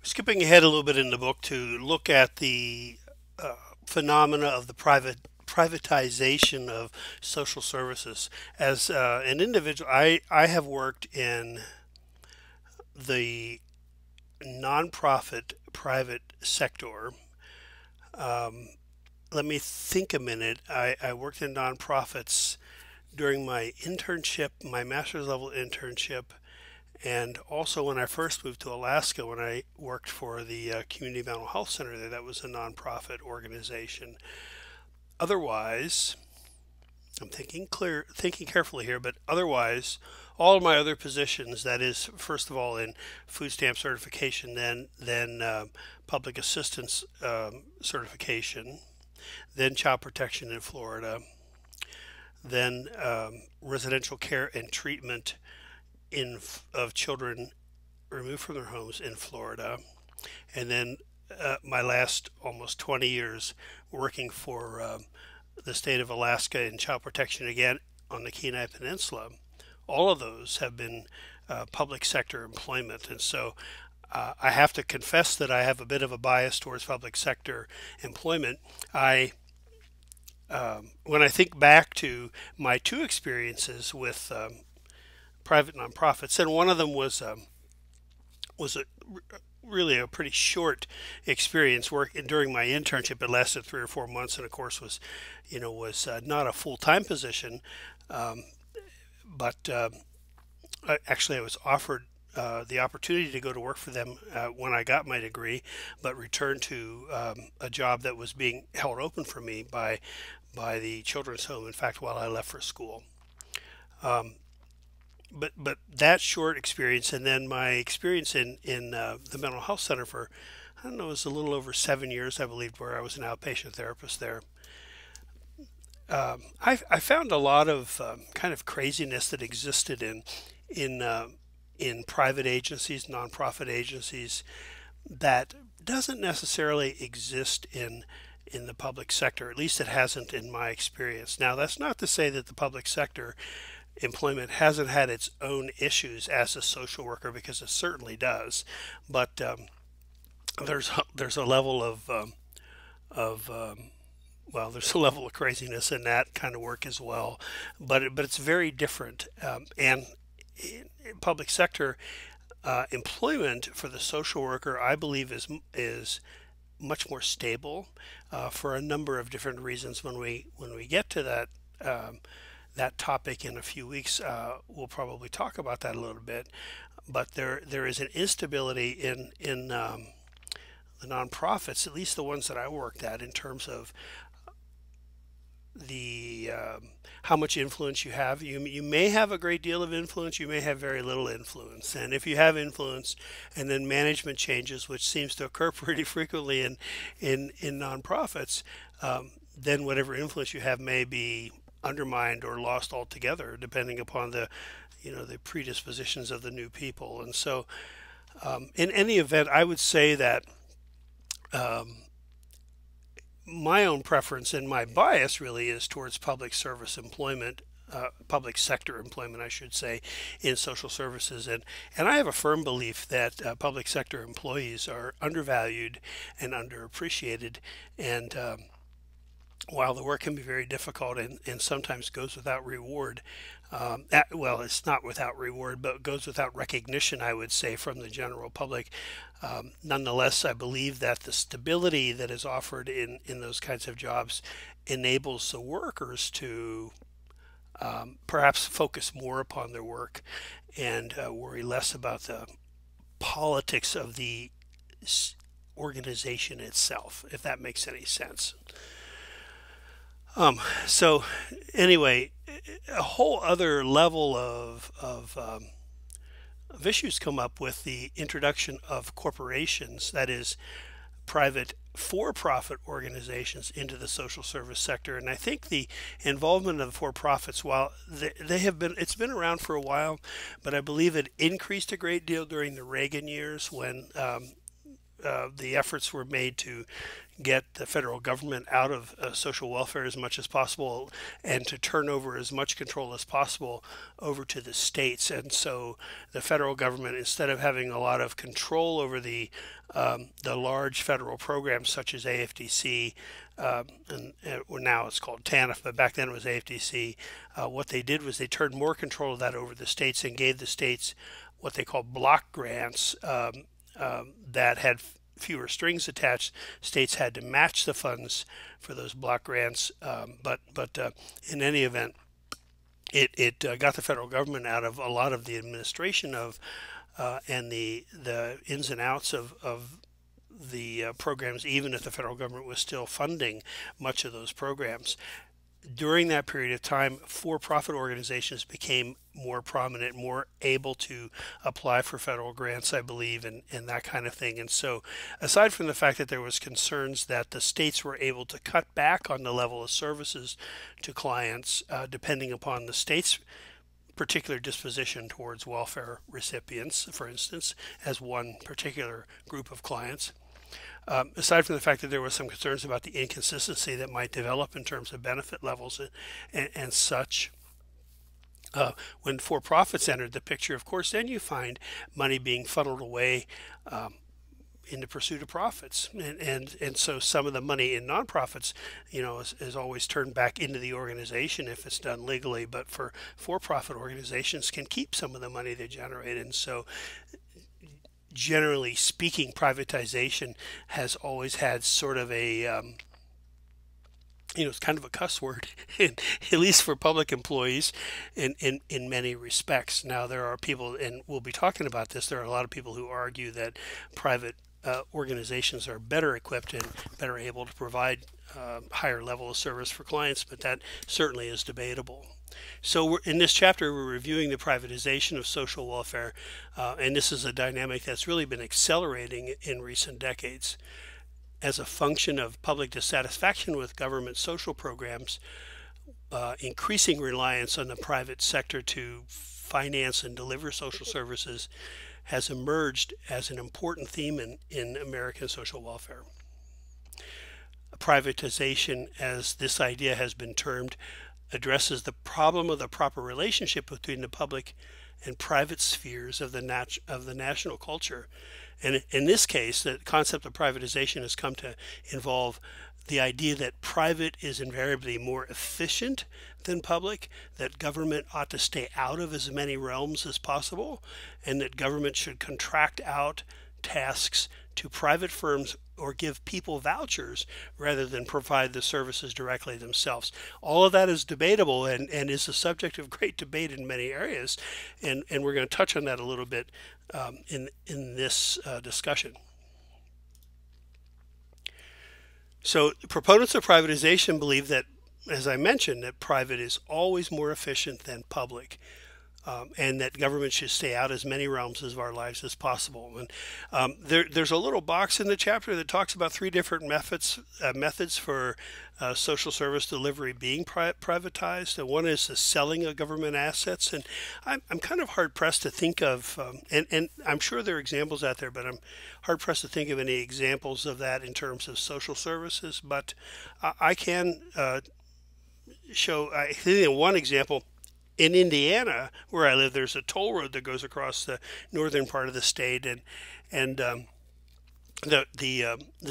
skipping ahead a little bit in the book to look at the phenomena of the privatization of social services. As an individual, I have worked in the nonprofit private sector. Um, Let me think a minute. I worked in nonprofits during my internship, my master's level internship, and also when I first moved to Alaska, when I worked for the Community Mental Health Center there, that was a nonprofit organization. Otherwise, I'm thinking carefully here, but otherwise, all of my other positions, that is, first of all, in food stamp certification, then public assistance certification, then child protection in Florida, then residential care and treatment of children removed from their homes in Florida, and then my last almost 20 years working for the state of Alaska in child protection again on the Kenai Peninsula. All of those have been public sector employment, and so I have to confess that I have a bit of a bias towards public sector employment. I When I think back to my two experiences with private nonprofits, and one of them was really a pretty short experience working during my internship. It lasted 3 or 4 months, and of course was not a full time position. Um, but actually, I was offered the opportunity to go to work for them when I got my degree, but returned to a job that was being held open for me by the children's home. In fact, while I left for school. Um, but that short experience, and then my experience in the mental health center for, I don't know, it was a little over 7 years, I believe, where I was an outpatient therapist there. I found a lot of kind of craziness that existed in uh, in private agencies, nonprofit agencies, that doesn't necessarily exist in the public sector. At least it hasn't in my experience. Now, that's not to say that the public sector employment hasn't had its own issues as a social worker, because it certainly does. But there's a level of well, there's a level of craziness in that kind of work as well. But it's very different. And in public sector employment for the social worker, I believe, is much more stable for a number of different reasons. When we get to that topic in a few weeks, we'll probably talk about that a little bit. But there is an instability in the nonprofits, at least the ones that I worked at, in terms of the how much influence you have. You may have a great deal of influence. You may have very little influence. And if you have influence, and then management changes, which seems to occur pretty frequently in nonprofits, then whatever influence you have may be undermined or lost altogether, depending upon the predispositions of the new people. And so, in any event, I would say that. Um, my own preference and my bias really is towards public service employment, public sector employment, I should say, in social services. And I have a firm belief that public sector employees are undervalued and underappreciated. And while the work can be very difficult and sometimes goes without reward, well, it's not without reward, but goes without recognition, I would say, from the general public. Nonetheless, I believe that the stability that is offered in those kinds of jobs enables the workers to perhaps focus more upon their work and worry less about the politics of the organization itself, if that makes any sense. So anyway, a whole other level of issues come up with the introduction of corporations, that is, private for-profit organizations into the social service sector. And I think the involvement of the for-profits, while they have been, it's been around for a while, but I believe it increased a great deal during the Reagan years when the efforts were made to get the federal government out of social welfare as much as possible and to turn over as much control as possible over to the states. And so the federal government, instead of having a lot of control over the large federal programs such as AFDC, well, now it's called TANF, but back then it was AFDC, what they did was they turned more control of that over the states and gave the states what they call block grants that had fewer strings attached. States had to match the funds for those block grants, but in any event, it got the federal government out of a lot of the administration of and the ins and outs of the programs, even if the federal government was still funding much of those programs. During that period of time, for-profit organizations became more prominent, more able to apply for federal grants, I believe, and that kind of thing. And so, aside from the fact that there was concerns that the states were able to cut back on the level of services to clients, depending upon the state's particular disposition towards welfare recipients, for instance, as one particular group of clients. Aside from the fact that there was some concerns about the inconsistency that might develop in terms of benefit levels and such, when for-profits entered the picture, of course, then you find money being funneled away in the pursuit of profits, and so some of the money in nonprofits, is always turned back into the organization if it's done legally. But for-profit organizations can keep some of the money they generate, and so, generally speaking, privatization has always had sort of a it's kind of a cuss word, at least for public employees, in many respects. Now, there are people, and we'll be talking about this, there are a lot of people who argue that private organizations are better equipped and better able to provide higher level of service for clients, but that certainly is debatable. So in this chapter, we're reviewing the privatization of social welfare, and this is a dynamic that's really been accelerating in recent decades. As a function of public dissatisfaction with government social programs, increasing reliance on the private sector to finance and deliver social services has emerged as an important theme in American social welfare. Privatization, as this idea has been termed, addresses the problem of the proper relationship between the public and private spheres of the national culture. And in this case, the concept of privatization has come to involve the idea that private is invariably more efficient than public, that government ought to stay out of as many realms as possible, and that government should contract out tasks to private firms or give people vouchers rather than provide the services directly themselves. All of that is debatable and is a subject of great debate in many areas, and we're going to touch on that a little bit in this discussion. So proponents of privatization believe that, as I mentioned, that private is always more efficient than public. And that government should stay out as many realms of our lives as possible. And there's a little box in the chapter that talks about three different methods for social service delivery being privatized. And one is the selling of government assets. And I'm kind of hard pressed to think of, and I'm sure there are examples out there, but I'm hard pressed to think of any examples of that in terms of social services. But I can show, I think, one example. In Indiana, where I live, there's a toll road that goes across the northern part of the state, and the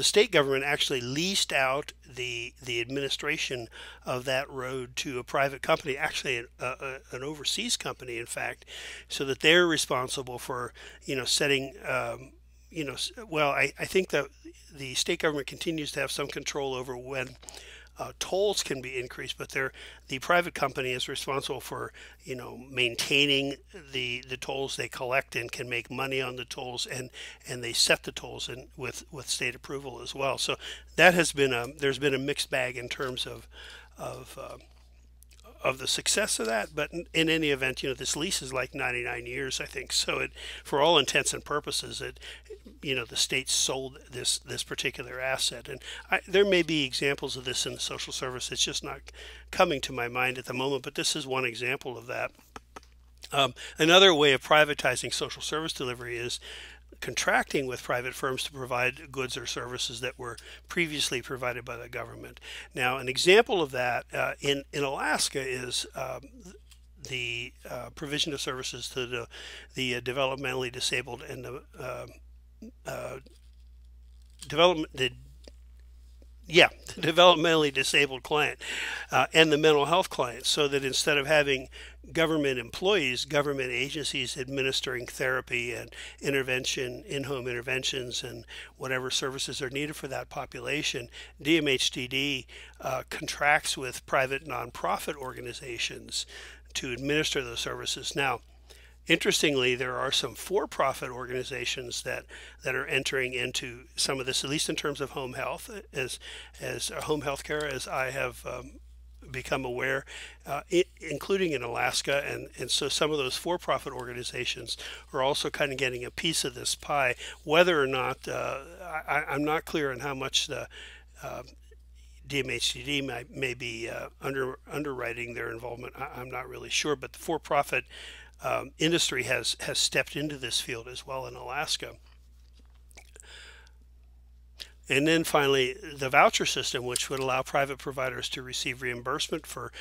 state government actually leased out the administration of that road to a private company, actually an overseas company, in fact, so that they're responsible for setting. Well, I think that the state government continues to have some control over when tolls can be increased, but the private company is responsible for maintaining the tolls they collect and can make money on the tolls, and they set the tolls with state approval as well. So that has been there's been a mixed bag in terms of the success of that, but in any event, this lease is like 99 years, I think. So for all intents and purposes, the state sold this particular asset, and there may be examples of this in the social service. It's just not coming to my mind at the moment, but this is one example of that. Another way of privatizing social service delivery is contracting with private firms to provide goods or services that were previously provided by the government. Now, an example of that in Alaska is the provision of services to the developmentally disabled and uh, development the yeah, the developmentally disabled client and the mental health client, so that instead of having government employees, government agencies administering therapy and intervention, in-home interventions, and whatever services are needed for that population, DMHTD contracts with private nonprofit organizations to administer those services. Now, interestingly, there are some for-profit organizations that are entering into some of this, at least in terms of home health, as home health care, as I have become aware, including in Alaska, and so some of those for-profit organizations are also kind of getting a piece of this pie. Whether or not I'm not clear on how much the DMHTD may be underwriting their involvement. I'm not really sure, but the for-profit industry has stepped into this field as well in Alaska. And then finally, the voucher system, which would allow private providers to receive reimbursement for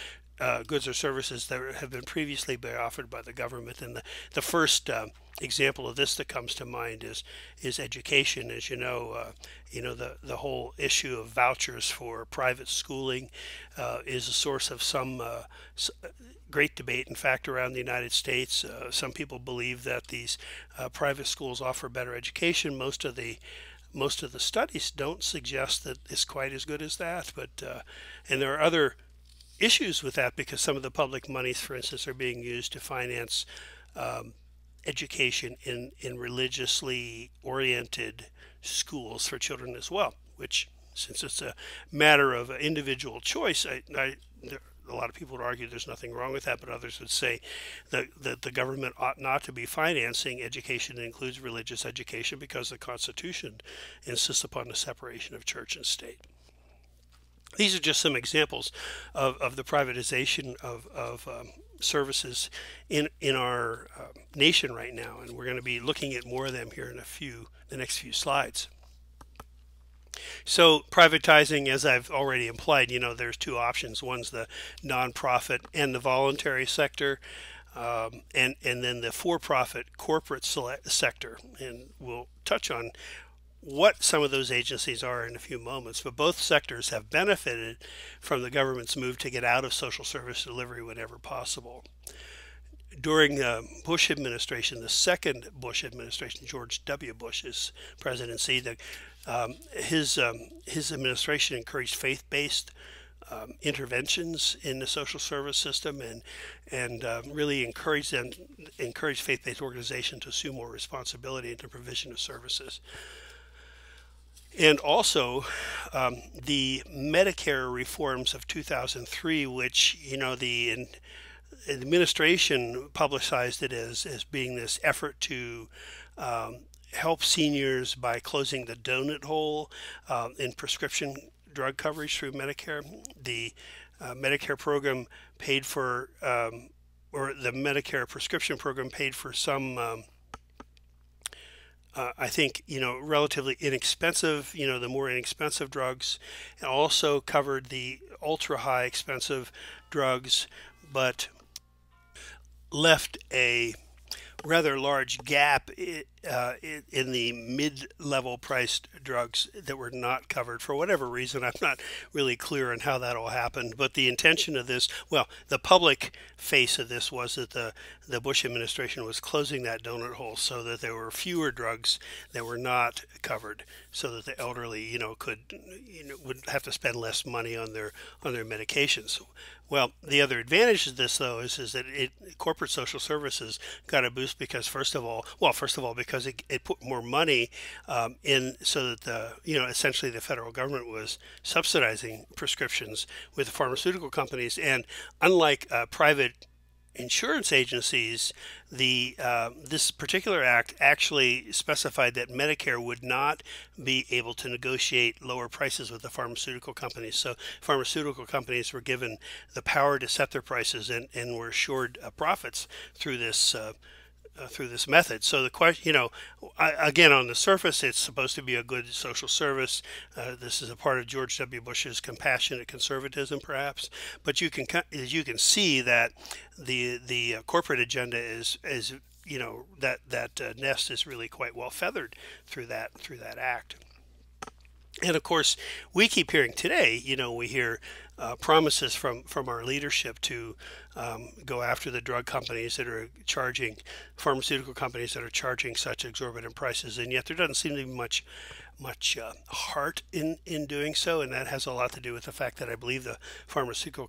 goods or services that have been previously offered by the government. And the first example of this that comes to mind is education. As you know, the whole issue of vouchers for private schooling is a source of some great debate. In fact, around the United States, some people believe that these private schools offer better education. Most of the studies don't suggest that it's quite as good as that, but and there are other issues with that, because some of the public monies, for instance, are being used to finance education in religiously oriented schools for children as well, which, since it's a matter of individual choice, a lot of people would argue there's nothing wrong with that, but others would say that the government ought not to be financing education that includes religious education, because the Constitution insists upon the separation of church and state. These are just some examples of the privatization of services in our nation right now, and we're going to be looking at more of them here in the next few slides. So privatizing, as I've already implied, there's two options. One's the nonprofit and the voluntary sector, and then the for-profit corporate sector, and we'll touch on what some of those agencies are in a few moments. But both sectors have benefited from the government's move to get out of social service delivery whenever possible. During the Bush administration, the second Bush administration, George W. Bush's presidency, his administration encouraged faith-based interventions in the social service system, and really encouraged faith-based organizations to assume more responsibility in the provision of services. And also the Medicare reforms of 2003, which the administration publicized it as being this effort to help seniors by closing the donut hole in prescription drug coverage through Medicare. The Medicare program paid for, or the Medicare prescription program paid for some I think, relatively inexpensive, the more inexpensive drugs, and also covered the ultra high expensive drugs, but left a rather large gap in the mid-level priced drugs that were not covered for whatever reason. I'm not really clear on how that all happened, but the intention of this, well, the public face of this was that the Bush administration was closing that donut hole so that there were fewer drugs that were not covered, so that the elderly, would have to spend less money on their medications. Well, the other advantage of this, though, is that corporate social services got a boost because, first of all, because it put more money in, so that essentially the federal government was subsidizing prescriptions with the pharmaceutical companies, and unlike private insurance agencies, this particular act actually specified that Medicare would not be able to negotiate lower prices with the pharmaceutical companies. So pharmaceutical companies were given the power to set their prices and were assured profits through this through this method. So the question, again, on the surface, it's supposed to be a good social service. This is a part of George W. Bush's compassionate conservatism, perhaps. But you can see that the corporate agenda is that nest is really quite well feathered through that act. And of course, we keep hearing today, we hear promises from our leadership to go after the drug companies that are charging, pharmaceutical companies that are charging such exorbitant prices, and yet there doesn't seem to be much heart in doing so, and that has a lot to do with the fact that I believe the pharmaceutical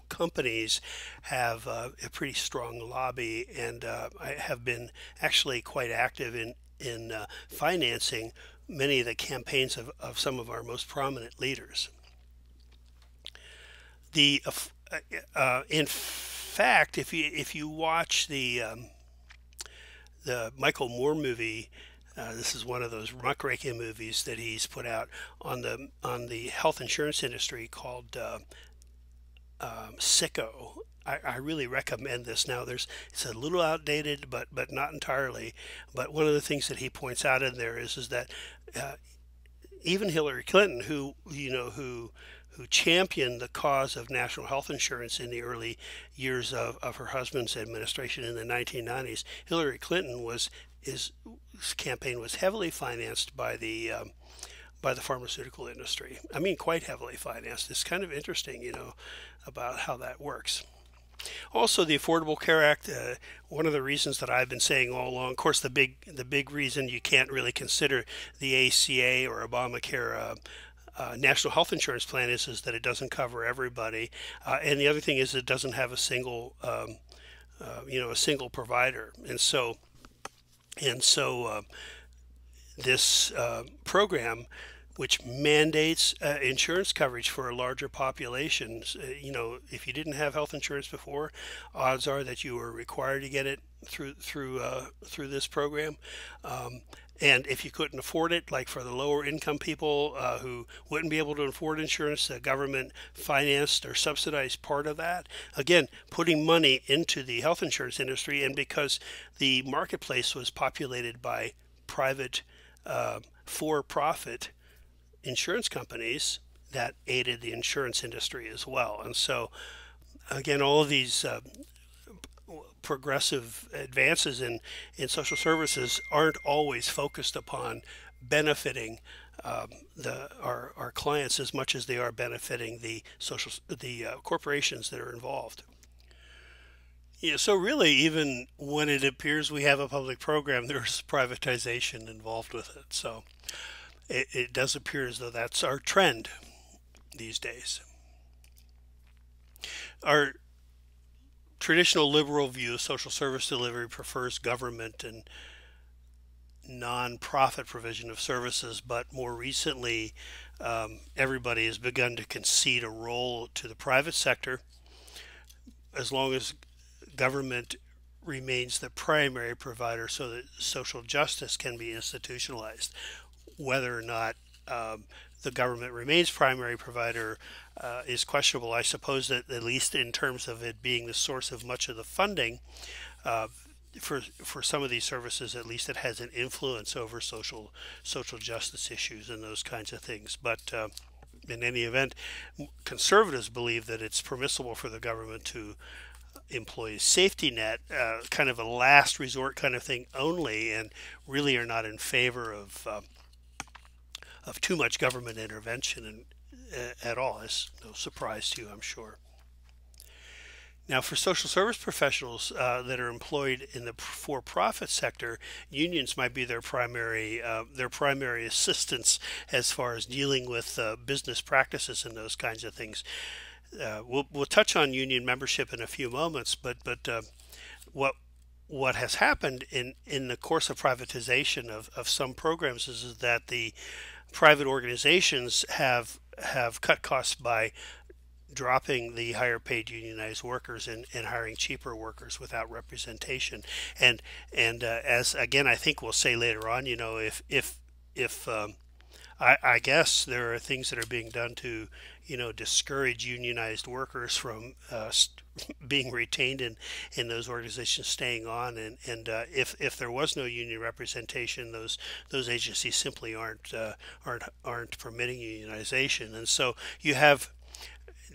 companies have a pretty strong lobby, and I have been actually quite active in financing many of the campaigns of some of our most prominent leaders. In fact, if you watch the Michael Moore movie, this is one of those muckraking movies that he's put out on the health insurance industry called Sicko. I really recommend this. Now, it's a little outdated, but not entirely. But one of the things that he points out in there is that even Hillary Clinton, who championed the cause of national health insurance in the early years of her husband's administration in the 1990s, Hillary Clinton his campaign was heavily financed by the pharmaceutical industry. I mean, quite heavily financed. It's kind of interesting, about how that works. Also, the Affordable Care Act. One of the reasons that I've been saying all along, of course, the big reason you can't really consider the ACA or Obamacare national health insurance plan is that it doesn't cover everybody, and the other thing is it doesn't have a single provider, and so this program, which mandates insurance coverage for a larger population. If you didn't have health insurance before, odds are that you were required to get it through this program. And if you couldn't afford it, like for the lower income people who wouldn't be able to afford insurance, the government financed or subsidized part of that. Again, putting money into the health insurance industry, and because the marketplace was populated by private for-profit insurance companies, that aided the insurance industry as well. And so, again, all of these progressive advances in social services aren't always focused upon benefiting our clients as much as they are benefiting the corporations that are involved. So really, even when it appears we have a public program, there's privatization involved with it. So it does appear as though that's our trend these days. Our traditional liberal view of social service delivery prefers government and non-profit provision of services, but more recently, everybody has begun to concede a role to the private sector as long as government remains the primary provider, so that social justice can be institutionalized. Whether or not the government remains primary provider is questionable. I suppose that at least in terms of it being the source of much of the funding for some of these services, at least it has an influence over social justice issues and those kinds of things. But in any event, conservatives believe that it's permissible for the government to employ a safety net, kind of a last resort kind of thing only, and really are not in favor of too much government intervention at all. It's no surprise to you, I'm sure. Now, for social service professionals that are employed in the for-profit sector, unions might be their primary assistance as far as dealing with business practices and those kinds of things. We'll touch on union membership in a few moments, but what has happened in the course of privatization of some programs is that the private organizations have cut costs by dropping the higher paid unionized workers and hiring cheaper workers without representation. And as again, I think we'll say later on, if I guess there are things that are being done to discourage unionized workers from being retained in those organizations staying on, and if there was no union representation, those agencies simply aren't permitting unionization. And so you have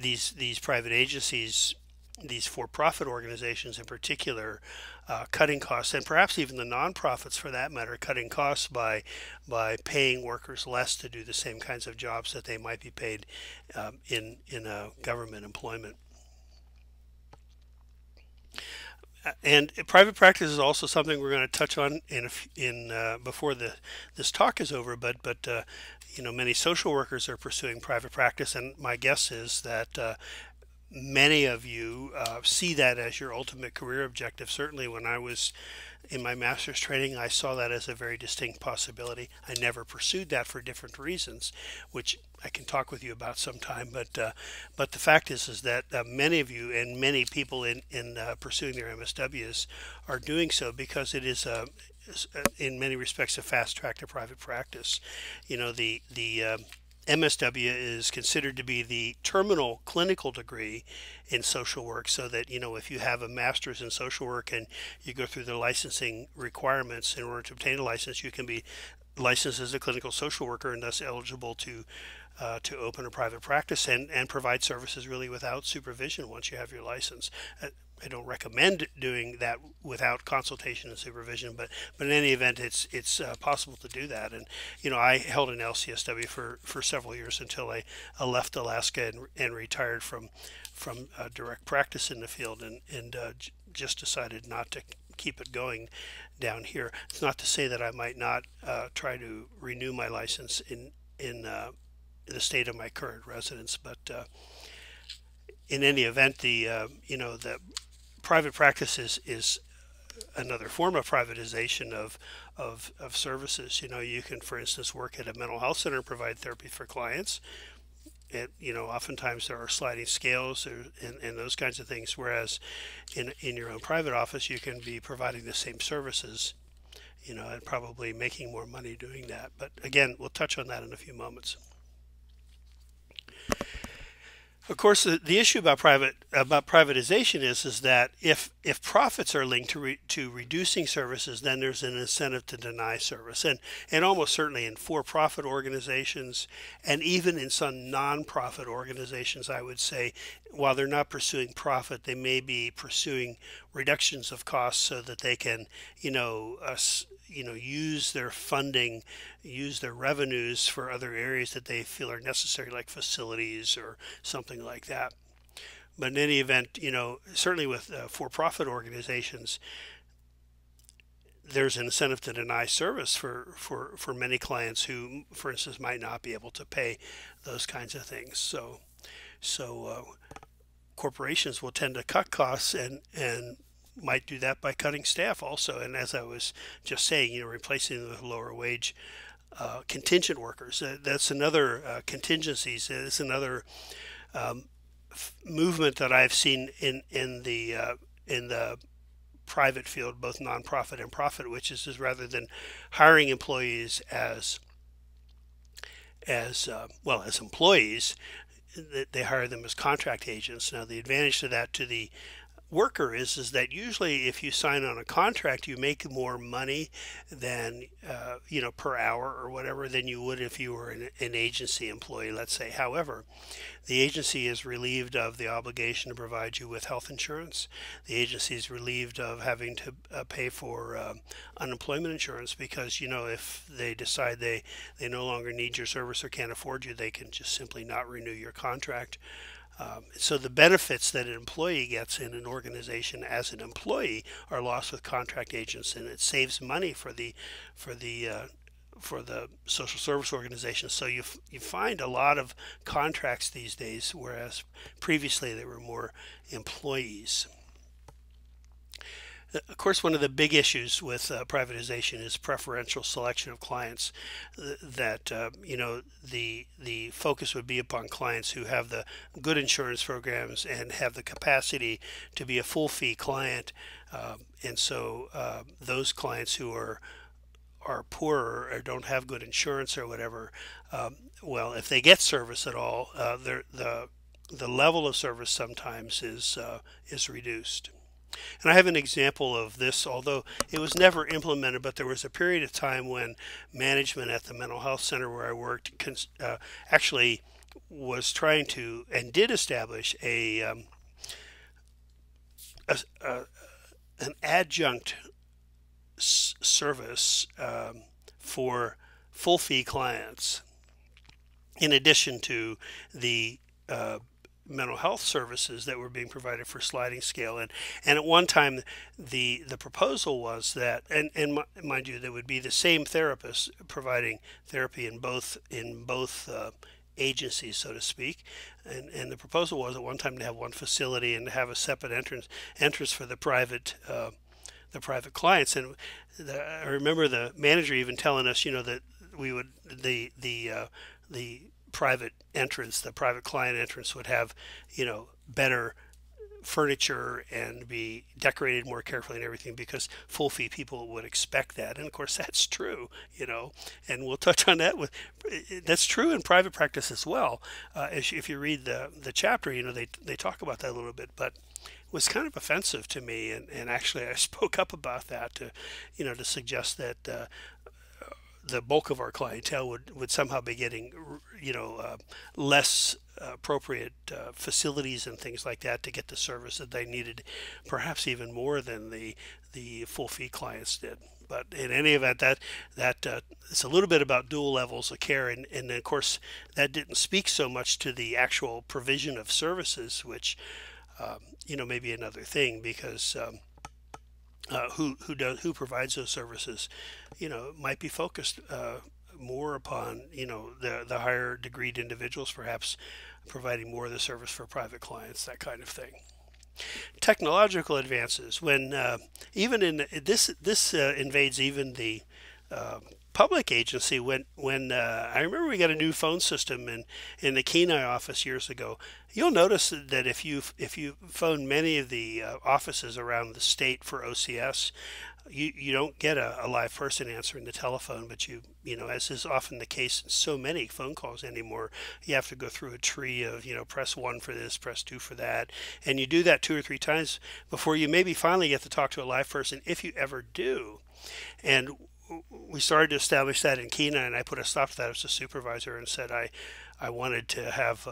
these private agencies, these for-profit organizations in particular, cutting costs, and perhaps even the nonprofits for that matter, cutting costs by paying workers less to do the same kinds of jobs that they might be paid in a government employment. And private practice is also something we're going to touch on in before this talk is over. But many social workers are pursuing private practice, and my guess is that many of you see that as your ultimate career objective. Certainly, when I was in my master's training, I saw that as a very distinct possibility. I never pursued that for different reasons, which I can talk with you about sometime. But the fact is that many of you and many people in pursuing their MSWs are doing so because it is in many respects a fast track to private practice. The MSW is considered to be the terminal clinical degree in social work, so that if you have a master's in social work and you go through the licensing requirements in order to obtain a license, you can be licensed as a clinical social worker and thus eligible to open a private practice and provide services really without supervision once you have your license. I don't recommend doing that without consultation and supervision, but in any event, it's possible to do that. And I held an LCSW for several years until I left Alaska and retired from direct practice in the field, and just decided not to keep it going down here. It's not to say that I might not try to renew my license in the state of my current residence, but in any event, the private practice is another form of privatization of services. You can, for instance, work at a mental health center and provide therapy for clients. Oftentimes there are sliding scales and those kinds of things, whereas in your own private office, you can be providing the same services, and probably making more money doing that. But again, we'll touch on that in a few moments. Of course, the issue about privatization is that if profits are linked to reducing services, then there's an incentive to deny service, and almost certainly in for-profit organizations and even in some nonprofit organizations, I would say, while they're not pursuing profit, they may be pursuing reductions of costs so that they can use their funding, use their revenues for other areas that they feel are necessary, like facilities or something like that. But in any event, certainly with for-profit organizations, there's an incentive to deny service for many clients who, for instance, might not be able to pay those kinds of things. So corporations will tend to cut costs and might do that by cutting staff also. And as I was just saying, replacing them with lower wage contingent workers. That's another contingencies. It's another movement that I've seen in the private field, both nonprofit and profit, which is rather than hiring employees as employees, they hire them as contract agents. Now, the advantage to that to the worker is that usually if you sign on a contract, you make more money than per hour or whatever than you would if you were an agency employee, let's say. However, the agency is relieved of the obligation to provide you with health insurance. The agency is relieved of having to pay for unemployment insurance, because if they decide they no longer need your service or can't afford you, they can just simply not renew your contract. So the benefits that an employee gets in an organization as an employee are lost with contract agents, and it saves money for the social service organization. So you find a lot of contracts these days, whereas previously they were more employees. Of course, one of the big issues with privatization is preferential selection of clients. That the focus would be upon clients who have the good insurance programs and have the capacity to be a full fee client, and so those clients who are poorer or don't have good insurance or whatever, well, if they get service at all, the the level of service sometimes is reduced. And I have an example of this, although it was never implemented, but there was a period of time when management at the mental health center where I worked actually was trying to and did establish a an adjunct service for full fee clients, in addition to the mental health services that were being provided for sliding scale. And at one time, the proposal was that, and mind you, there would be the same therapist providing therapy in both agencies, so to speak. And the proposal was at one time to have one facility and to have a separate entrance for the private clients. And I remember the manager even telling us, that we would the private entrance, the private client entrance would have, better furniture and be decorated more carefully and everything, because full fee people would expect that. And of course that's true, and we'll touch on that that's true in private practice as well. If you read the chapter, they talk about that a little bit, but it was kind of offensive to me, and actually I spoke up about that to suggest that the bulk of our clientele would somehow be getting, less appropriate facilities and things like that to get the service that they needed, perhaps even more than the full fee clients did. But in any event, that it's a little bit about dual levels of care, and of course that didn't speak so much to the actual provision of services, which may be another thing, because who provides those services, might be focused more upon the higher degreed individuals, perhaps providing more of the service for private clients, that kind of thing. Technological advances, when even in this invades even the public agency. When I remember we got a new phone system in the Kenai office years ago. You'll notice that if you phone many of the offices around the state for OCS, you don't get a live person answering the telephone, but as is often the case in so many phone calls anymore, you have to go through a tree of, press 1 for this, press 2 for that, and you do that 2 or 3 times before you maybe finally get to talk to a live person, if you ever do. And we started to establish that in Kenai, and I put a stop to that as a supervisor and said I wanted to have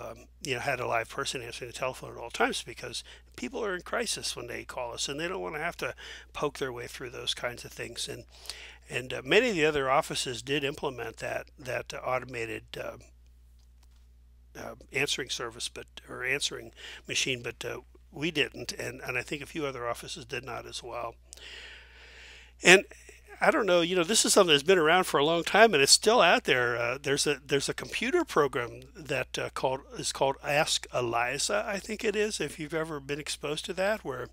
had a live person answering the telephone at all times, because people are in crisis when they call us, and they don't want to have to poke their way through those kinds of things. And many of the other offices did implement that automated answering service, or answering machine, but we didn't, and I think a few other offices did not as well. And I don't know, this is something that's been around for a long time, and it's still out there. There's a computer program that is called Ask Eliza, I think it is, if you've ever been exposed to that, where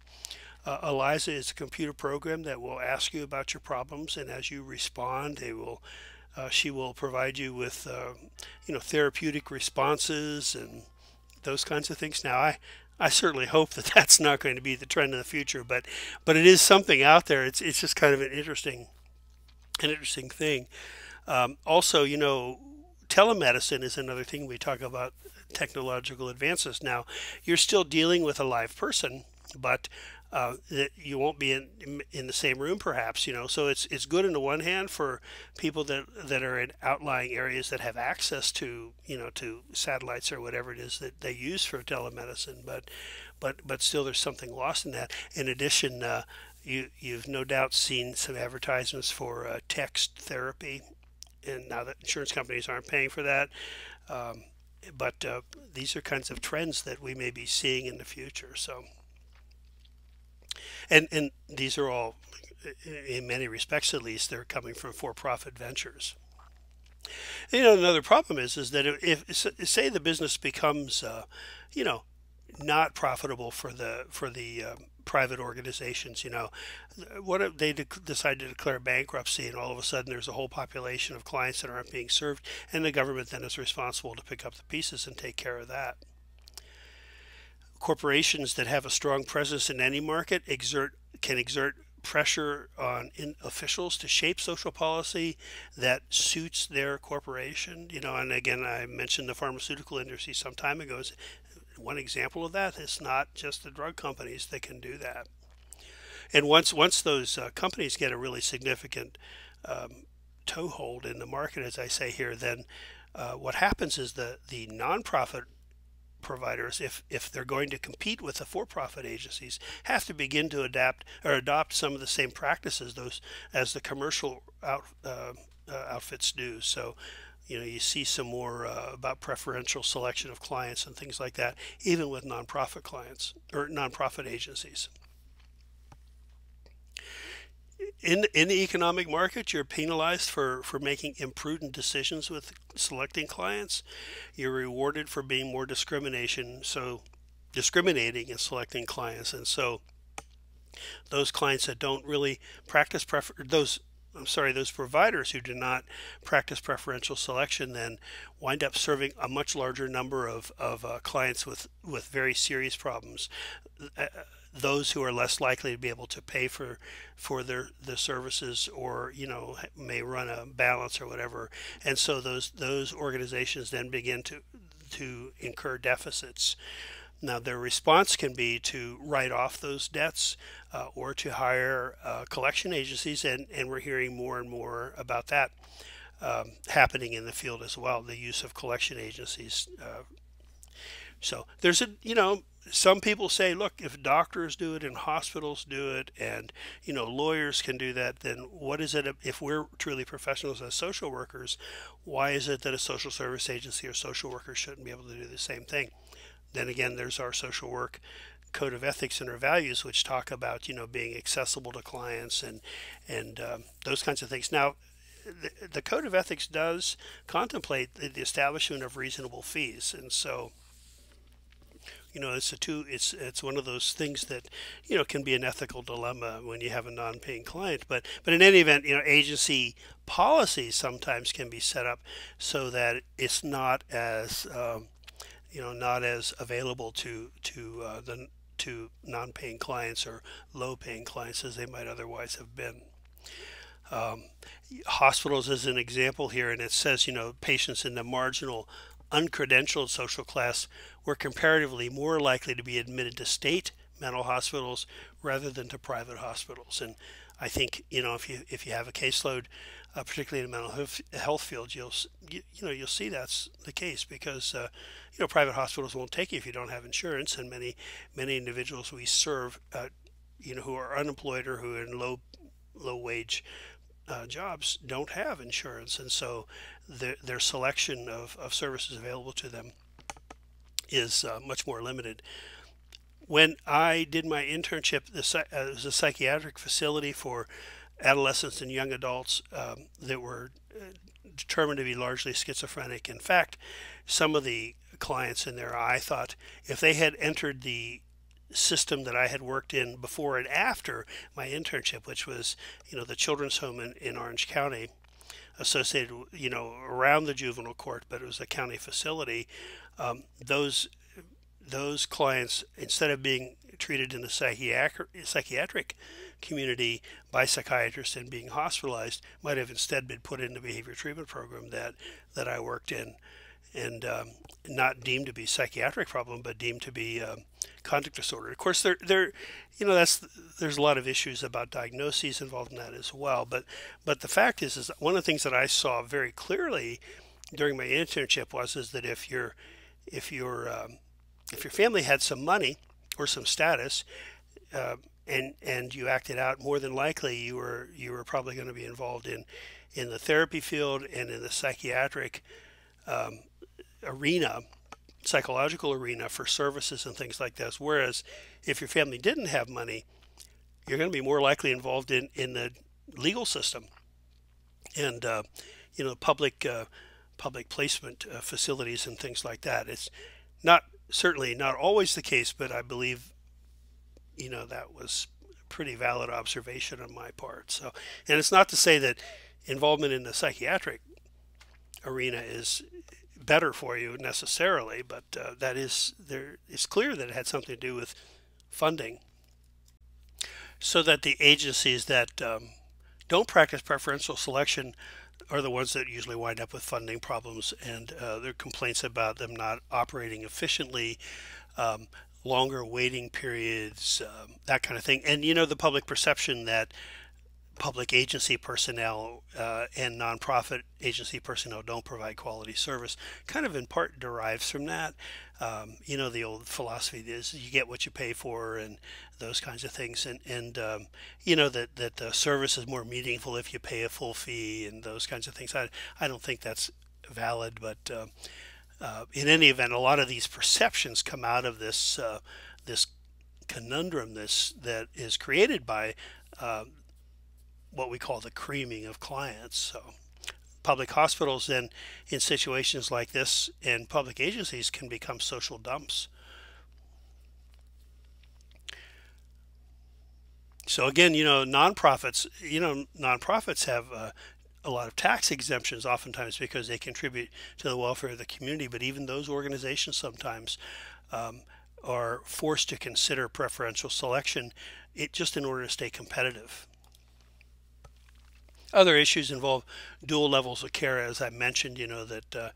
Eliza is a computer program that will ask you about your problems, and as you respond, she will provide you with therapeutic responses and those kinds of things. Now, I certainly hope that that's not going to be the trend in the future, but it is something out there. It's just kind of an interesting thing. Also, telemedicine is another thing we talk about, technological advances. Now, you're still dealing with a live person, but you won't be in the same room, perhaps. So it's good on the one hand for people that are in outlying areas that have access to to satellites or whatever it is that they use for telemedicine, but still there's something lost in that. In addition, you've no doubt seen some advertisements for text therapy, and now that insurance companies aren't paying for that, but these are kinds of trends that we may be seeing in the future. So. And these are all, in many respects at least, they're coming from for-profit ventures. Another problem is that if say the business becomes, not profitable for the private organizations, what if they decide to declare bankruptcy, and all of a sudden there's a whole population of clients that aren't being served, and the government then is responsible to pick up the pieces and take care of that. Corporations that have a strong presence in any market can exert pressure on officials to shape social policy that suits their corporation. And again, I mentioned the pharmaceutical industry some time ago. one example of that is not just the drug companies that can do that. And once those companies get a really significant toehold in the market, as I say here, then what happens is the nonprofit providers, if they're going to compete with the for-profit agencies, have to begin to adapt or adopt some of the same practices those as the commercial outfits do. So, you see some more about preferential selection of clients and things like that, even with nonprofit clients or nonprofit agencies. In the economic market, you're penalized for making imprudent decisions with selecting clients. You're rewarded for being more discriminating in selecting clients. And so those clients that don't really practice those providers who do not practice preferential selection then wind up serving a much larger number of clients with very serious problems. Those who are less likely to be able to pay for the services, or may run a balance or whatever, and so those organizations then begin to incur deficits. Now, their response can be to write off those debts or to hire collection agencies, and we're hearing more and more about that happening in the field as well, the use of collection agencies. So there's some people say, look, if doctors do it and hospitals do it and lawyers can do that, then what is it, if we're truly professionals as social workers, why is it that a social service agency or social worker shouldn't be able to do the same thing? Then again, there's our social work code of ethics and our values, which talk about being accessible to clients and those kinds of things. Now, the code of ethics does contemplate the establishment of reasonable fees, and so it's one of those things that can be an ethical dilemma when you have a non-paying client. But in any event, agency policies sometimes can be set up so that it's not as not as available to non-paying clients or low-paying clients as they might otherwise have been. Hospitals is an example here, and it says patients in the marginal uncredentialed social class were comparatively more likely to be admitted to state mental hospitals rather than to private hospitals. And I think if you have a caseload, particularly in the mental health field, you'll see that's the case, because private hospitals won't take you if you don't have insurance, and many individuals we serve who are unemployed or who are in low wage jobs don't have insurance, and so their selection of services available to them is much more limited. When I did my internship, it was a psychiatric facility for adolescents and young adults that were determined to be largely schizophrenic. In fact, some of the clients in there, I thought, if they had entered the system that I had worked in before and after my internship, which was the children's home in Orange County, associated around the juvenile court, but it was a county facility. Those clients, instead of being treated in the psychiatric community by psychiatrists and being hospitalized, might have instead been put in the behavior treatment program that I worked in, and not deemed to be psychiatric problem, but deemed to be conduct disorder. Of course, there's a lot of issues about diagnoses involved in that as well. But the fact is one of the things that I saw very clearly during my internship is that if your family had some money or some status, and you acted out, more than likely you were probably going to be involved in the therapy field and in the psychiatric arena, psychological arena for services and things like this. Whereas if your family didn't have money, you're going to be more likely involved in the legal system and public placement facilities and things like that. It's certainly not always the case, but I believe that was a pretty valid observation on my part. So, and it's not to say that involvement in the psychiatric arena is better for you necessarily, but it's clear that it had something to do with funding, so that the agencies that don't practice preferential selection are the ones that usually wind up with funding problems, and there are complaints about them not operating efficiently, um, longer waiting periods, that kind of thing. And you know, the public perception that public agency personnel and nonprofit agency personnel don't provide quality service kind of in part derives from that. You know, the old philosophy is you get what you pay for and those kinds of things. And you know, that the service is more meaningful if you pay a full fee and those kinds of things. I don't think that's valid, but in any event, a lot of these perceptions come out of this conundrum that is created by uh, what we call the creaming of clients. So public hospitals then in situations like this and public agencies can become social dumps. So again, nonprofits have a lot of tax exemptions oftentimes because they contribute to the welfare of the community. But even those organizations sometimes um, are forced to consider preferential selection just in order to stay competitive. Other issues involve dual levels of care, as I mentioned. You know that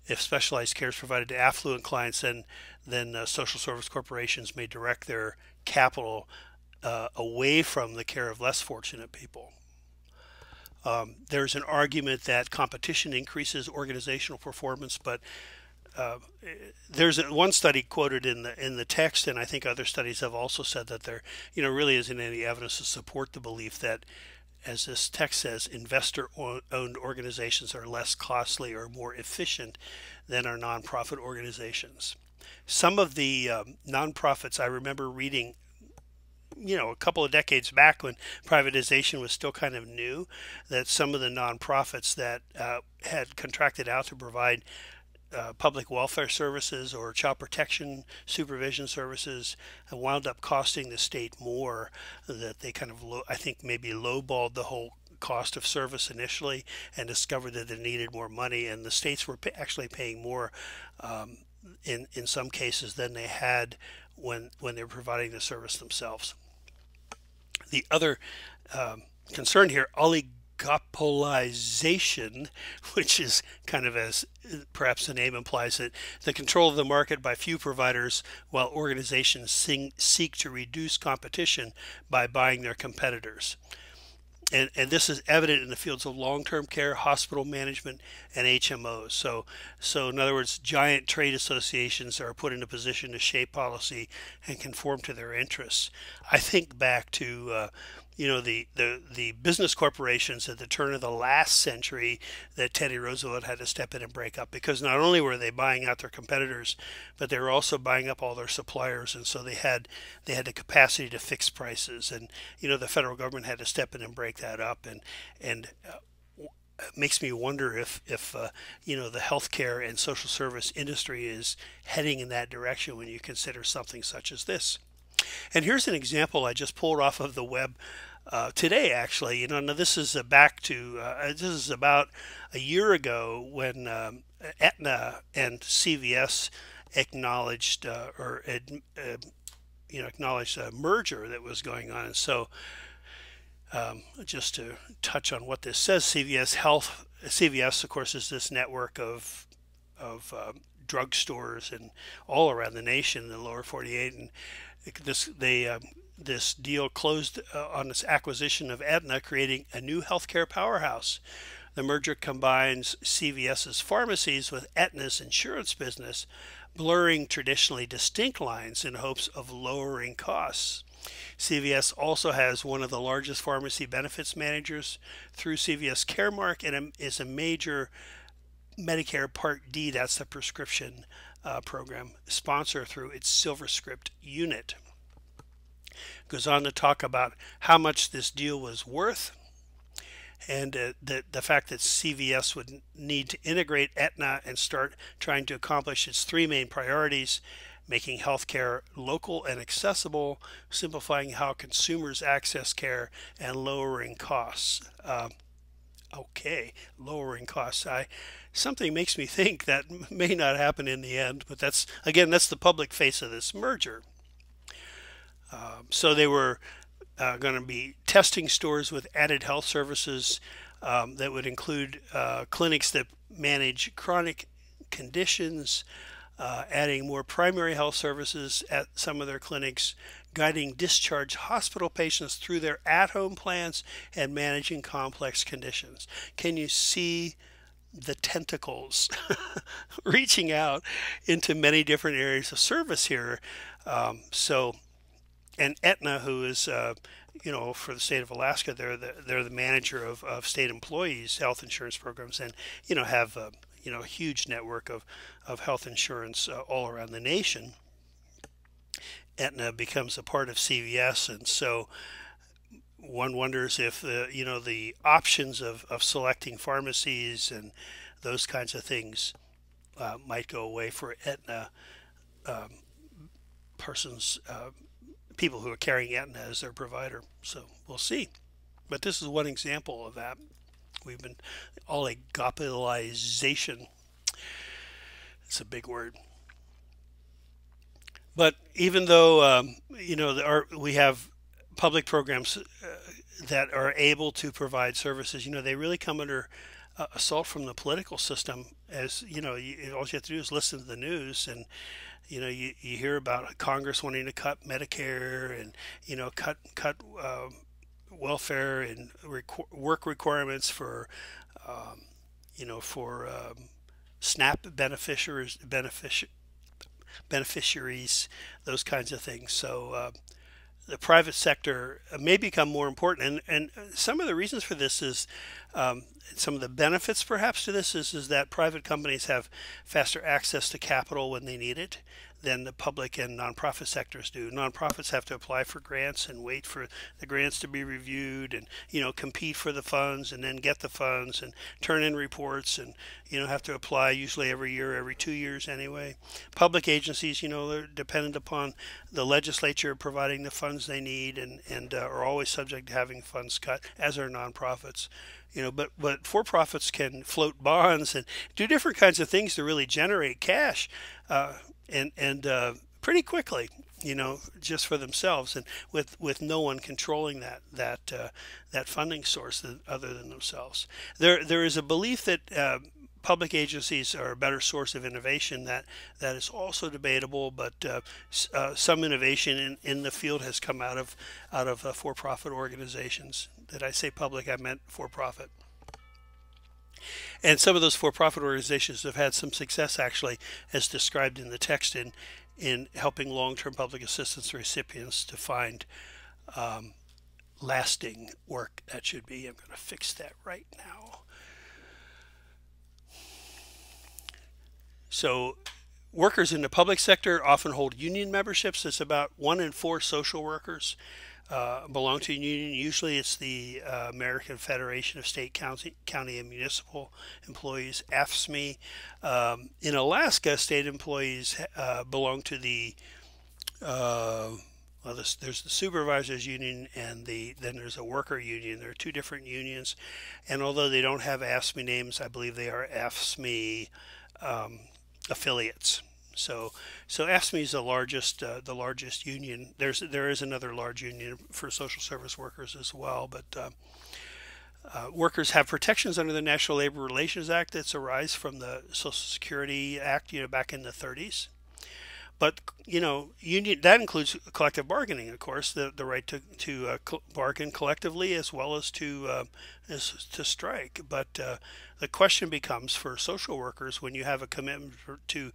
if specialized care is provided to affluent clients, then social service corporations may direct their capital away from the care of less fortunate people. There's an argument that competition increases organizational performance, but uh, there's one study quoted in the text, and I think other studies have also said that there, really isn't any evidence to support the belief that, as this text says, investor-owned organizations are less costly or more efficient than our nonprofit organizations. Some of the nonprofits I remember reading, a couple of decades back when privatization was still kind of new, that some of the nonprofits that had contracted out to provide public welfare services or child protection supervision services wound up costing the state more. That they kind of, I think, maybe lowballed the whole cost of service initially and discovered that they needed more money, and the states were actually paying more um, in some cases than they had when they were providing the service themselves. The other concern here, oligopolization, which is kind of, as perhaps the name implies, it the control of the market by few providers while organizations seek to reduce competition by buying their competitors. And this is evident in the fields of long-term care, hospital management, and HMOs. So in other words, giant trade associations are put in a position to shape policy and conform to their interests. I think back to the business corporations at the turn of the last century that Teddy Roosevelt had to step in and break up, because not only were they buying out their competitors, but they were also buying up all their suppliers, and so they had the capacity to fix prices, and the federal government had to step in and break that up, and it makes me wonder if the healthcare and social service industry is heading in that direction when you consider something such as this. And here's an example I just pulled off of the web today, actually. Now this is this is about a year ago when Aetna and CVS acknowledged acknowledged a merger that was going on. And so, just to touch on what this says, CVS, of course, is this network of drugstores and all around the nation in the lower 48, and this deal closed on its acquisition of Aetna, creating a new healthcare powerhouse. The merger combines CVS's pharmacies with Aetna's insurance business, blurring traditionally distinct lines in hopes of lowering costs. CVS also has one of the largest pharmacy benefits managers through CVS Caremark, and is a major Medicare Part D, that's the prescription program, sponsor through its SilverScript unit. Goes on to talk about how much this deal was worth, and the fact that CVS would need to integrate Aetna and start trying to accomplish its three main priorities: making healthcare local and accessible, simplifying how consumers access care, and lowering costs. Okay, lowering costs. Something makes me think that may not happen in the end, but that's the public face of this merger. So they were going to be testing stores with added health services that would include clinics that manage chronic conditions, adding more primary health services at some of their clinics, guiding discharged hospital patients through their at-home plans, and managing complex conditions. Can you see the tentacles reaching out into many different areas of service here? And Aetna, who is, for the state of Alaska, they're the manager of state employees' health insurance programs, and have a huge network of health insurance all around the nation. Aetna becomes a part of CVS, and so one wonders if the options of selecting pharmacies and those kinds of things might go away for Aetna persons, people who are carrying Aetna as their provider. So we'll see. But this is one example of that. We've been oligopolization. It's a big word. But even though we have public programs that are able to provide services, they really come under assault from the political system. As all you have to do is listen to the news, and you hear about Congress wanting to cut Medicare and cut welfare and work requirements for SNAP beneficiaries, those kinds of things. So the private sector may become more important, and some of the reasons for this is some of the benefits perhaps to this is that private companies have faster access to capital when they need it than the public and nonprofit sectors do. Nonprofits have to apply for grants and wait for the grants to be reviewed, and compete for the funds and then get the funds and turn in reports, and have to apply usually every year, every 2 years anyway. Public agencies, they're dependent upon the legislature providing the funds they need, and are always subject to having funds cut, as are nonprofits. But for-profits can float bonds and do different kinds of things to really generate cash, and pretty quickly, just for themselves, and with no one controlling that funding source other than themselves. There is a belief that public agencies are a better source of innovation. That is also debatable, but some innovation in the field has come out of for-profit organizations. Did I say public? I meant for-profit. And some of those for-profit organizations have had some success, actually, as described in the text, in helping long-term public assistance recipients to find lasting work. That should be. I'm going to fix that right now. So workers in the public sector often hold union memberships. It's about 1 in 4 social workers belong to a union. Usually it's the American Federation of State, County, and Municipal Employees, AFSCME. In Alaska, state employees belong to the there's the supervisors union, and then there's a worker union. There are 2 different unions, and although they don't have AFSCME names, I believe they are AFSCME affiliates. So AFSCME is the largest union. There is another large union for social service workers as well, but workers have protections under the National Labor Relations Act that's arise from the Social Security Act, back in the 30s. But union, that includes collective bargaining, of course, the right to bargain collectively, as well as to strike. But the question becomes, for social workers, when you have a commitment to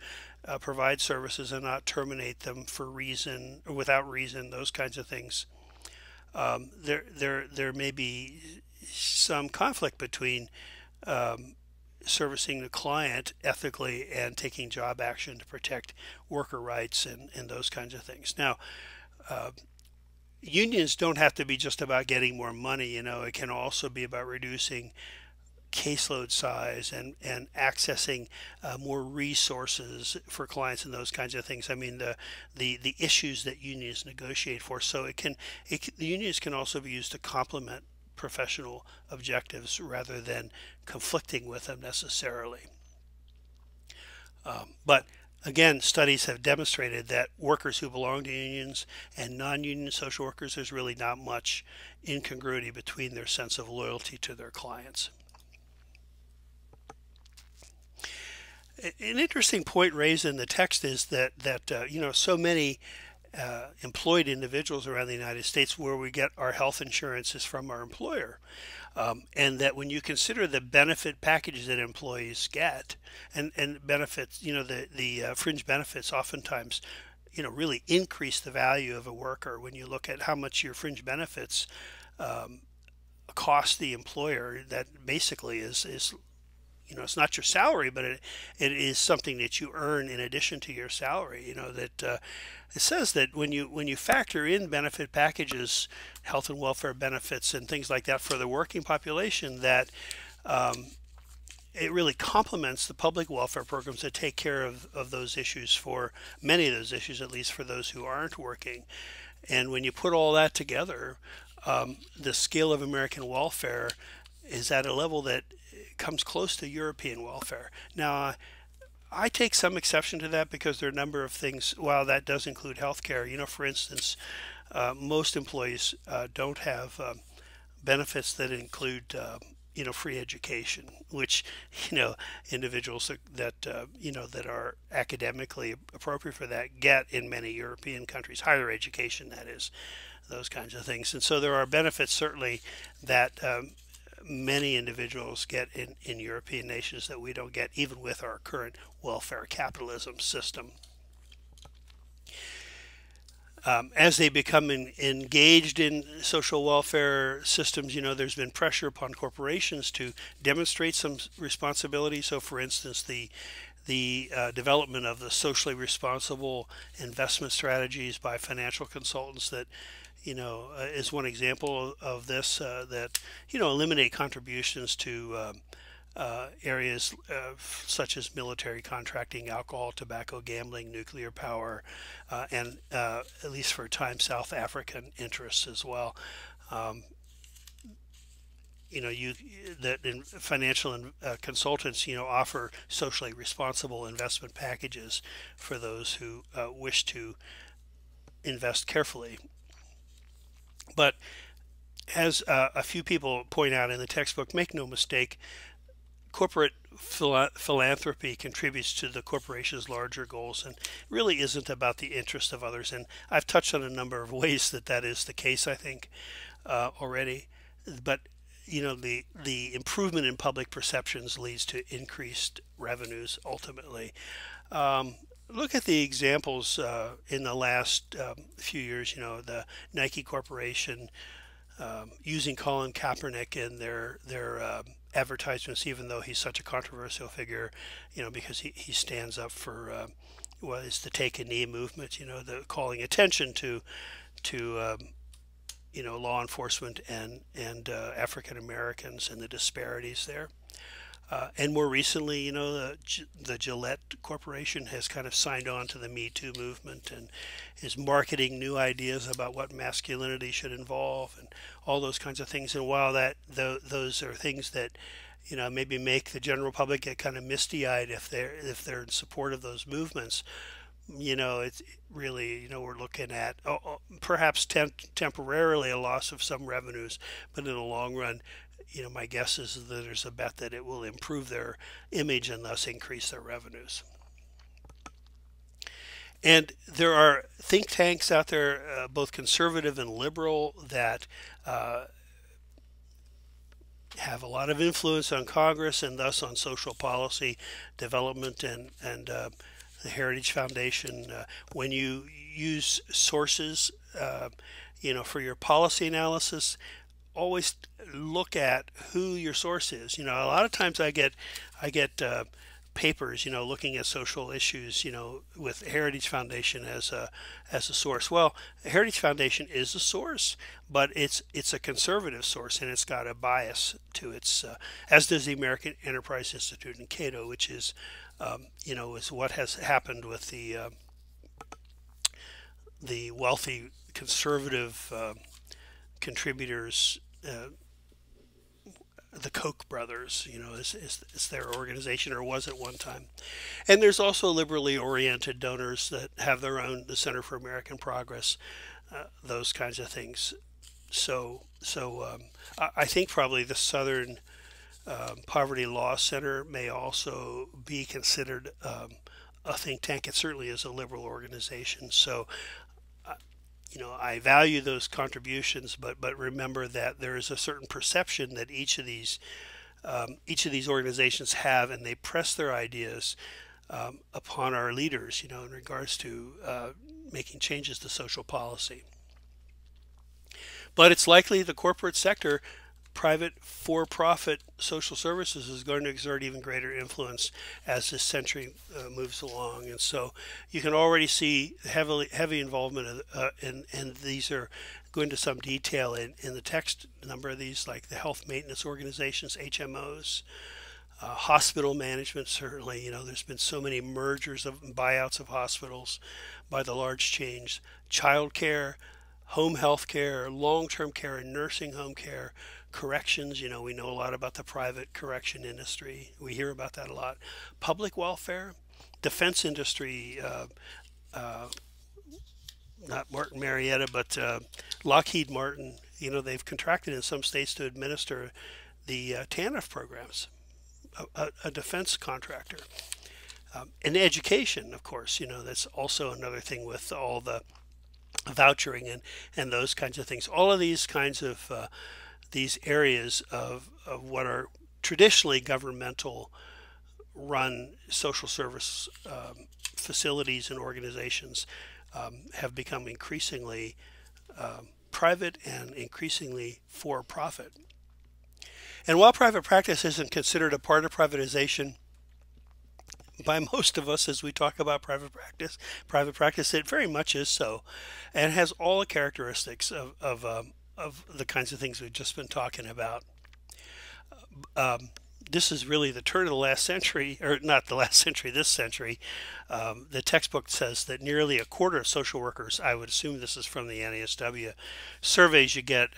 provide services and not terminate them for reason or without reason, those kinds of things, there may be some conflict between servicing the client ethically and taking job action to protect worker rights and those kinds of things. Now, unions don't have to be just about getting more money. It can also be about reducing caseload size and accessing more resources for clients and those kinds of things. I mean, the issues that unions negotiate for. So the unions can also be used to complement professional objectives rather than conflicting with them necessarily. But again, studies have demonstrated that workers who belong to unions and non-union social workers, there's really not much incongruity between their sense of loyalty to their clients. An interesting point raised in the text is that so many employed individuals around the United States, where we get our health insurance is from our employer. And that when you consider the benefit packages that employees get, and benefits, the fringe benefits oftentimes, really increase the value of a worker. When you look at how much your fringe benefits cost the employer, that basically is it's not your salary, but it is something that you earn in addition to your salary. That it says that when you factor in benefit packages, health and welfare benefits, and things like that for the working population, that it really complements the public welfare programs that take care of those issues, for many of those issues, at least for those who aren't working. And when you put all that together, the scale of American welfare is at a level that comes close to European welfare. Now, I take some exception to that because there are a number of things. While that does include health care, for instance, most employees don't have benefits that include free education, which individuals that are academically appropriate for that get in many European countries. Higher education, that is, those kinds of things. And so there are benefits certainly that many individuals get in European nations that we don't get, even with our current welfare capitalism system. As they become engaged in social welfare systems, there's been pressure upon corporations to demonstrate some responsibility. So, for instance, the development of the socially responsible investment strategies by financial consultants that is one example of this, that eliminate contributions to areas such as military contracting, alcohol, tobacco, gambling, nuclear power, and at least for a time, South African interests as well. That financial consultants offer socially responsible investment packages for those who wish to invest carefully. But as a few people point out in the textbook, make no mistake, corporate philanthropy contributes to the corporation's larger goals and really isn't about the interest of others. And I've touched on a number of ways that is the case, I think, already. But the improvement in public perceptions leads to increased revenues ultimately. Look at the examples in the last few years. The Nike Corporation using Colin Kaepernick in their advertisements, even though he's such a controversial figure, because he stands up for what is the Take a Knee movement. The calling attention to law enforcement and African Americans and the disparities there. And more recently, the Gillette Corporation has kind of signed on to the Me Too movement and is marketing new ideas about what masculinity should involve and all those kinds of things. And while those are things that maybe make the general public get kind of misty-eyed if they're in support of those movements, it's really, we're looking at perhaps temporarily a loss of some revenues, but in the long run, my guess is that there's a bet that it will improve their image and thus increase their revenues. And there are think tanks out there, both conservative and liberal, that have a lot of influence on Congress and thus on social policy development, and the Heritage Foundation. When you use sources, for your policy analysis, always look at who your source is. A lot of times I get papers, looking at social issues, with Heritage Foundation as a source. Well, Heritage Foundation is a source, but it's a conservative source, and it's got a bias to its, as does the American Enterprise Institute in Cato, which is, is what has happened with the wealthy conservative contributors. The Koch brothers, is their organization, or was at one time. And there's also liberally oriented donors that have their own, the Center for American Progress, those kinds of things. So I think probably the Southern Poverty Law Center may also be considered a think tank. It certainly is a liberal organization. So, I value those contributions, but remember that there is a certain perception that each of these organizations have, and they press their ideas upon our leaders, in regards to making changes to social policy. But it's likely the corporate sector, private for-profit social services, is going to exert even greater influence as this century moves along. And so you can already see heavy involvement and these are go into some detail in the text. A number of these, like the health maintenance organizations, HMOs, hospital management. Certainly, there's been so many mergers of buyouts of hospitals by the large chains. Child care, home health care, long-term care and nursing home care, corrections. We know a lot about the private correction industry. We hear about that a lot. Public welfare, defense industry, not Martin Marietta, but Lockheed Martin. They've contracted in some states to administer the TANF programs, a defense contractor. And education, of course, that's also another thing with all the vouchering and those kinds of things. All of these kinds of these areas of what are traditionally governmental run social service facilities and organizations have become increasingly private and increasingly for profit. And while private practice isn't considered a part of privatization by most of us as we talk about private practice, it very much is so, and has all the characteristics of the kinds of things we've just been talking about. This is really the turn of the last century, or not the last century, this century. The textbook says that nearly a quarter of social workers, I would assume this is from the NASW surveys you get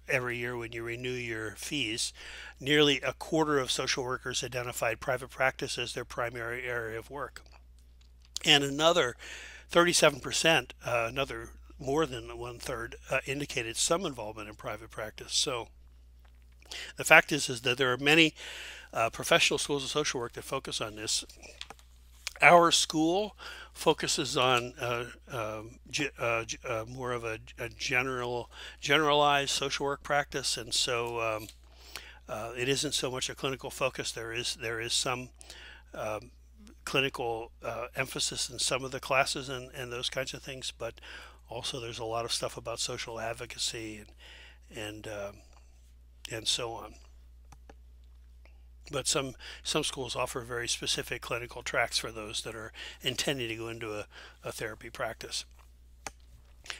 every year when you renew your fees, nearly a quarter of social workers identified private practice as their primary area of work. And another 37%, another more than one third, indicated some involvement in private practice. So the fact is that there are many professional schools of social work that focus on this. Our school focuses on more of a generalized social work practice, and so it isn't so much a clinical focus. There is some clinical emphasis in some of the classes and those kinds of things, but also there's a lot of stuff about social advocacy and so on. But some schools offer very specific clinical tracks for those that are intending to go into a therapy practice.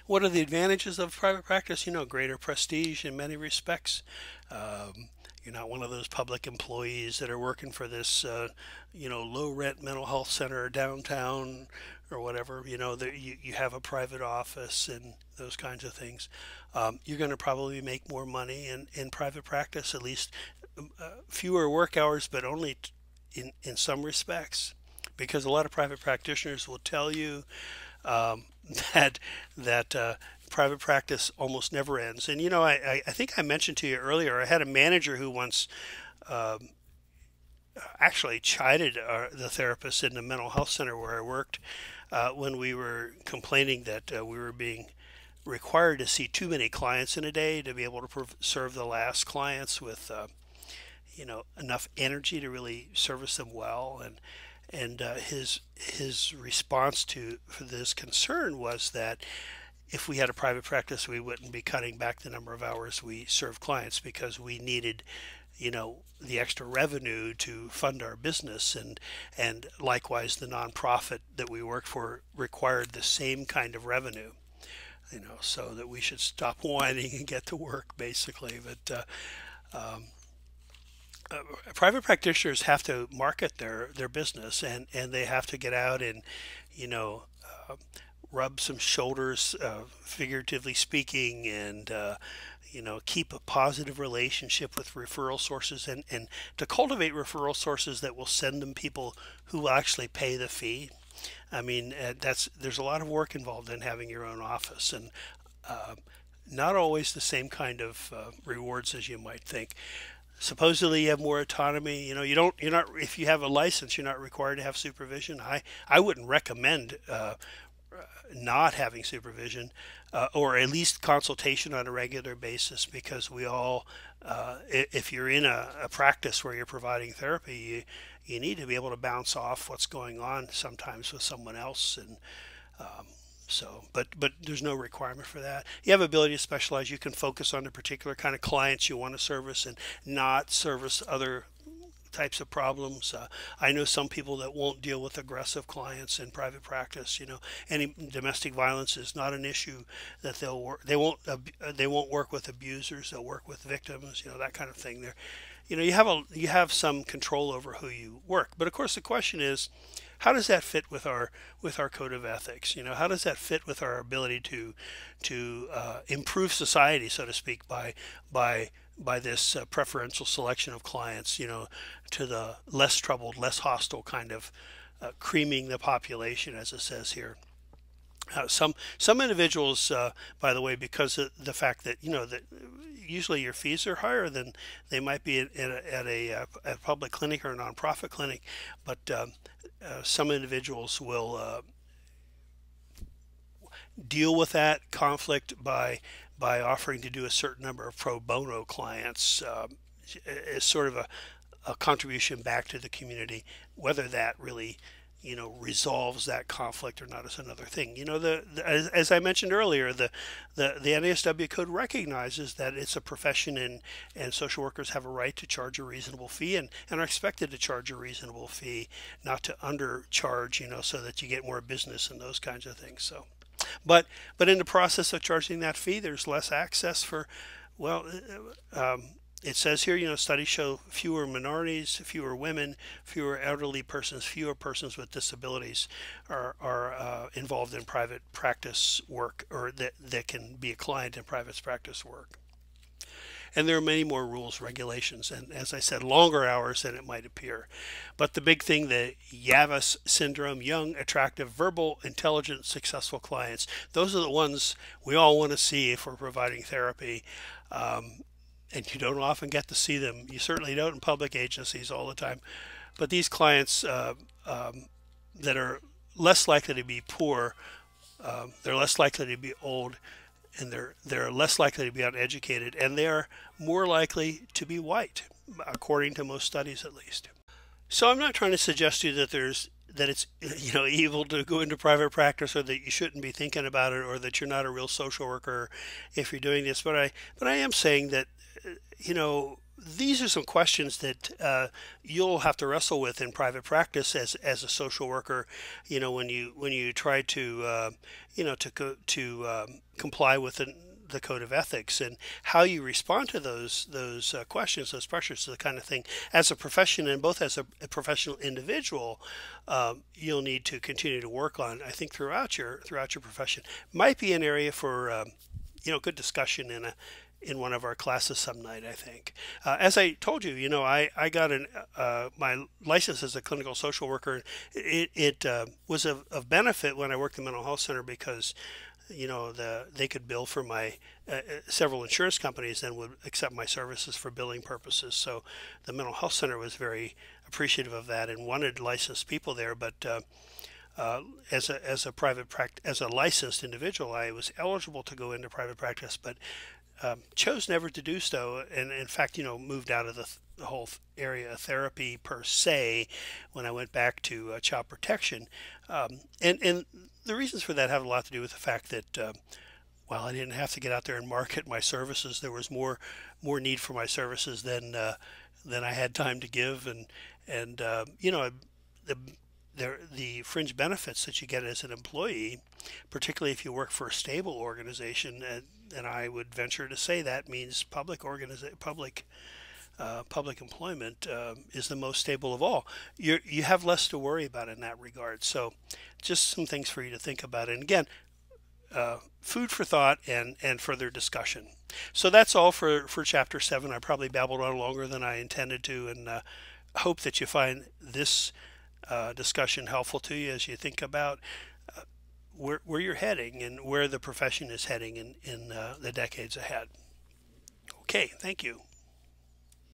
What are the advantages of private practice? Greater prestige in many respects. You're not one of those public employees that are working for this, low rent mental health center downtown or whatever. That you have a private office and those kinds of things. You're going to probably make more money in private practice, at least fewer work hours, but only in some respects, because a lot of private practitioners will tell you that private practice almost never ends. And I think I mentioned to you earlier, I had a manager who once actually chided the therapist in the mental health center where I worked when we were complaining that we were being required to see too many clients in a day to be able to serve the last clients with enough energy to really service them well. And his response for this concern was that if we had a private practice, we wouldn't be cutting back the number of hours we serve clients because we needed the extra revenue to fund our business, and likewise the nonprofit that we worked for required the same kind of revenue, so that we should stop whining and get to work, basically. But private practitioners have to market their business, and they have to get out and rub some shoulders, figuratively speaking, and keep a positive relationship with referral sources, and to cultivate referral sources that will send them people who will actually pay the fee. I mean, there's a lot of work involved in having your own office, and not always the same kind of rewards as you might think. Supposedly you have more autonomy. You know, you're not, if you have a license, you're not required to have supervision. I wouldn't recommend not having supervision, or at least consultation on a regular basis, because we all, if you're in a practice where you're providing therapy, you need to be able to bounce off what's going on sometimes with someone else. And so, but there's no requirement for that. You have ability to specialize. You can focus on the particular kind of clients you want to service and not service other types of problems. I know some people that won't deal with aggressive clients in private practice. You know, any domestic violence is not an issue that they'll work. They won't work with abusers. They'll work with victims. You know, that kind of thing. There, you know, you have some control over who you work. But of course, the question is, how does that fit with our code of ethics? You know, how does that fit with our ability to improve society, so to speak, by this preferential selection of clients? You know, to the less troubled, less hostile kind of creaming the population, as it says here. Some individuals, by the way, because of the fact that, you know, that usually your fees are higher than they might be at a public clinic or a nonprofit clinic, but some individuals will deal with that conflict by offering to do a certain number of pro bono clients, as sort of a contribution back to the community. Whether that really, you know, resolves that conflict or not is another thing. You know, as I mentioned earlier, the NASW code recognizes that it's a profession, and social workers have a right to charge a reasonable fee, and are expected to charge a reasonable fee, not to undercharge, you know, so that you get more business and those kinds of things. So, but in the process of charging that fee, there's less access for, well, it says here, you know, studies show fewer minorities, fewer women, fewer elderly persons, fewer persons with disabilities are involved in private practice work, or that can be a client in private practice work. And there are many more rules, regulations, and, as I said, longer hours than it might appear. But the big thing, the Yavis syndrome, young, attractive, verbal, intelligent, successful clients, those are the ones we all want to see if we're providing therapy. And you don't often get to see them. You certainly don't in public agencies all the time. But these clients that are less likely to be poor, they're less likely to be old, and they're less likely to be uneducated, and they're more likely to be white, according to most studies at least. So I'm not trying to suggest to you that it's, you know, evil to go into private practice, or that you shouldn't be thinking about it, or that you're not a real social worker if you're doing this. But I am saying that, you know, these are some questions that you'll have to wrestle with in private practice as a social worker. You know, when you try to you know, to comply with the code of ethics, and how you respond to those questions, those pressures, the kind of thing as a profession, and both as a professional individual, you'll need to continue to work on. I think throughout your profession might be an area for you know, good discussion in one of our classes some night, I think. As I told you, you know, I got my license as a clinical social worker. It was of benefit when I worked in the mental health center, because, you know, they could bill for my several insurance companies then would accept my services for billing purposes. So the mental health center was very appreciative of that and wanted licensed people there. But as a licensed individual, I was eligible to go into private practice, but chose never to do so, and in fact, you know, moved out of the whole area of therapy per se when I went back to child protection. And the reasons for that have a lot to do with the fact that while I didn't have to get out there and market my services, there was more need for my services than I had time to give, and you know, the fringe benefits that you get as an employee, particularly if you work for a stable organization, and I would venture to say that means public employment is the most stable of all. You have less to worry about in that regard. So, just some things for you to think about. And again, food for thought and further discussion. So that's all for chapter 7. I probably babbled on longer than I intended to, and hope that you find this discussion helpful to you as you think about where you're heading and where the profession is heading in the decades ahead. Okay, thank you.